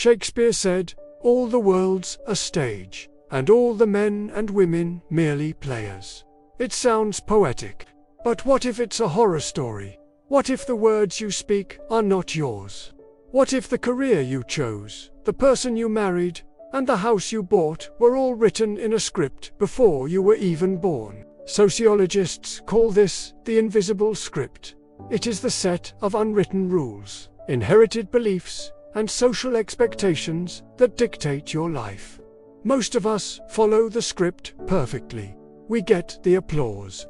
Shakespeare said, "All the world's a stage, and all the men and women merely players." It sounds poetic. But what if it's a horror story? What if the words you speak are not yours? What if the career you chose, the person you married, and the house you bought were all written in a script before you were even born? Sociologists call this the invisible script. It is the set of unwritten rules, inherited beliefs, and social expectations that dictate your life. Most of us follow the script perfectly. We get the applause.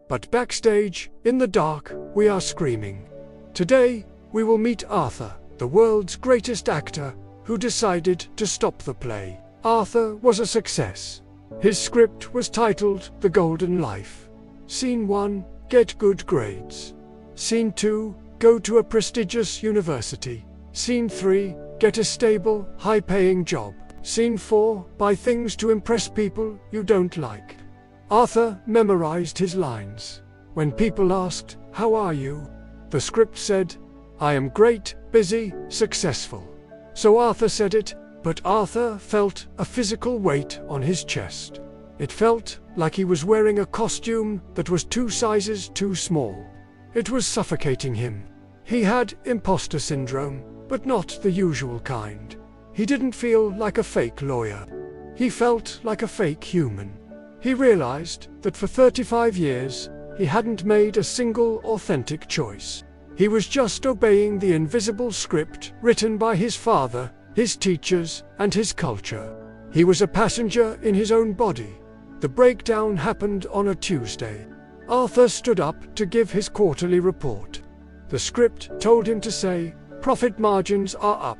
But backstage, in the dark, we are screaming. Today, we will meet Arthur, the world's greatest actor, who decided to stop the play. Arthur was a success. His script was titled The Golden Life. Scene 1, get good grades. Scene 2, go to a prestigious university. Scene 3, get a stable, high-paying job. Scene 4, buy things to impress people you don't like. Arthur memorized his lines. When people asked, "How are you?" the script said, "I am great, busy, successful." So Arthur said it, but Arthur felt a physical weight on his chest. It felt like he was wearing a costume that was 2 sizes too small. It was suffocating him. He had imposter syndrome, but not the usual kind. He didn't feel like a fake lawyer. He felt like a fake human. He realized that for 35 years, he hadn't made a single authentic choice. He was just obeying the invisible script written by his father, his teachers, and his culture. He was a passenger in his own body. The breakdown happened on a Tuesday. Arthur stood up to give his quarterly report. The script told him to say, "Profit margins are up,"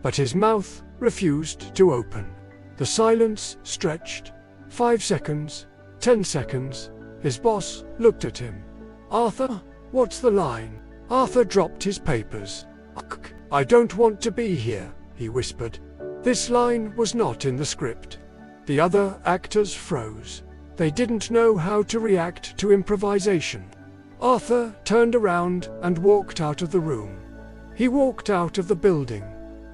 but his mouth refused to open. The silence stretched. 5 seconds, 10 seconds. His boss looked at him. "Arthur, what's the line?" Arthur dropped his papers. "I don't want to be here," he whispered. This line was not in the script. The other actors froze. They didn't know how to react to improvisation. Arthur turned around and walked out of the room. He walked out of the building.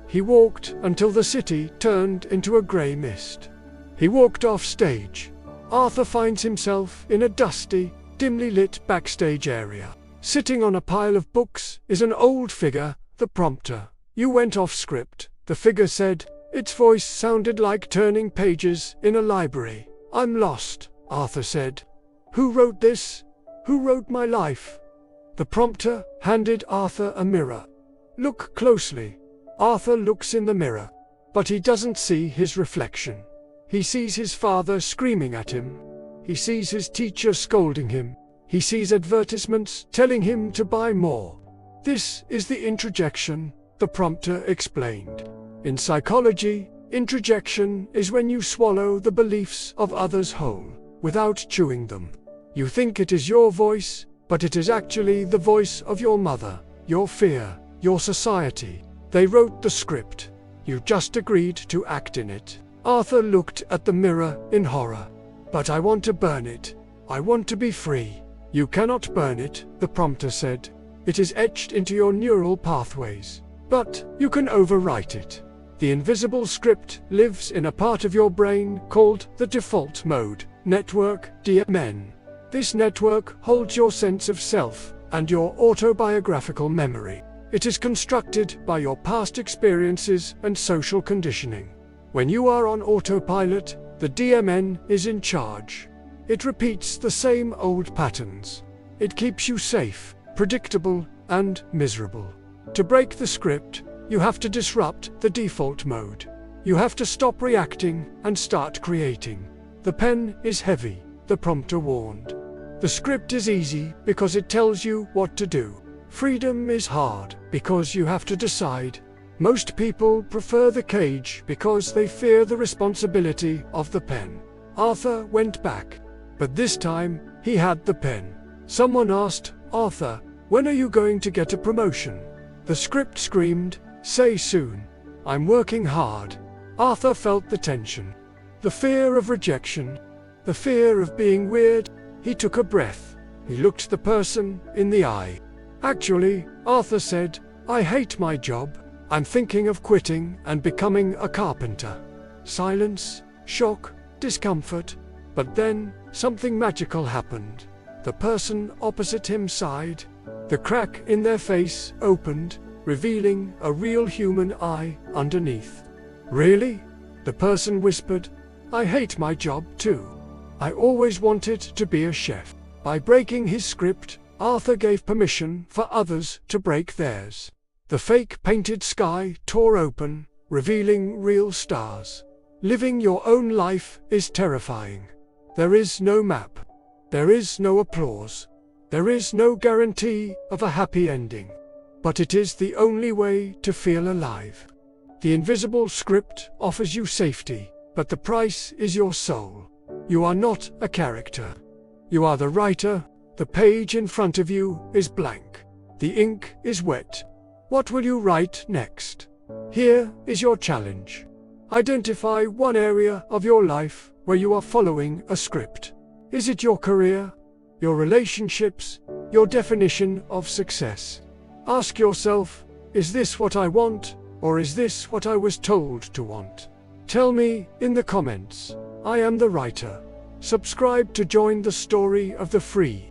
He walked until the city turned into a grey mist. He walked off stage. Arthur finds himself in a dusty, dimly lit backstage area. Sitting on a pile of books is an old figure, the prompter. "You went off script," the figure said. Its voice sounded like turning pages in a library. "I'm lost," Arthur said. "Who wrote this? Who wrote my life?" The prompter handed Arthur a mirror. "Look closely." Arthur looks in the mirror, but he doesn't see his reflection. He sees his father screaming at him. He sees his teacher scolding him. He sees advertisements telling him to buy more. "This is the introjection," the prompter explained. In psychology, introjection is when you swallow the beliefs of others whole, without chewing them. You think it is your voice, but it is actually the voice of your mother, your fear, your society. They wrote the script. You just agreed to act in it. Arthur looked at the mirror in horror. "But I want to burn it. I want to be free." "You cannot burn it," the prompter said. "It is etched into your neural pathways. But you can overwrite it. The invisible script lives in a part of your brain called the default mode network, DMN. This network holds your sense of self and your autobiographical memory. It is constructed by your past experiences and social conditioning. When you are on autopilot, the DMN is in charge. It repeats the same old patterns. It keeps you safe, predictable, and miserable. To break the script, you have to disrupt the default mode. You have to stop reacting and start creating. The pen is heavy, the prompter warned. The script is easy because it tells you what to do. Freedom is hard because you have to decide. Most people prefer the cage because they fear the responsibility of the pen. Arthur went back, but this time he had the pen. Someone asked, "Arthur, when are you going to get a promotion?" The script screamed, "Say soon. I'm working hard." Arthur felt the tension, the fear of rejection, the fear of being weird. He took a breath. He looked the person in the eye. "Actually," Arthur said, "I hate my job. I'm thinking of quitting and becoming a carpenter. Silence, shock, discomfort. But then, something magical happened. The person opposite him sighed. The crack in their face opened, revealing a real human eye underneath. Really? The person whispered. I hate my job too. I always wanted to be a chef. By breaking his script, Arthur gave permission for others to break theirs. The fake painted sky tore open, revealing real stars. Living your own life is terrifying. There is no map. There is no applause. There is no guarantee of a happy ending. But it is the only way to feel alive. The invisible script offers you safety, but the price is your soul. You are not a character. You are the writer. The page in front of you is blank. The ink is wet. What will you write next? Here is your challenge. Identify one area of your life where you are following a script. Is it your career, your relationships, your definition of success? Ask yourself, is this what I want, or is this what I was told to want? Tell me in the comments. I am the writer. Subscribe to join the story of the free.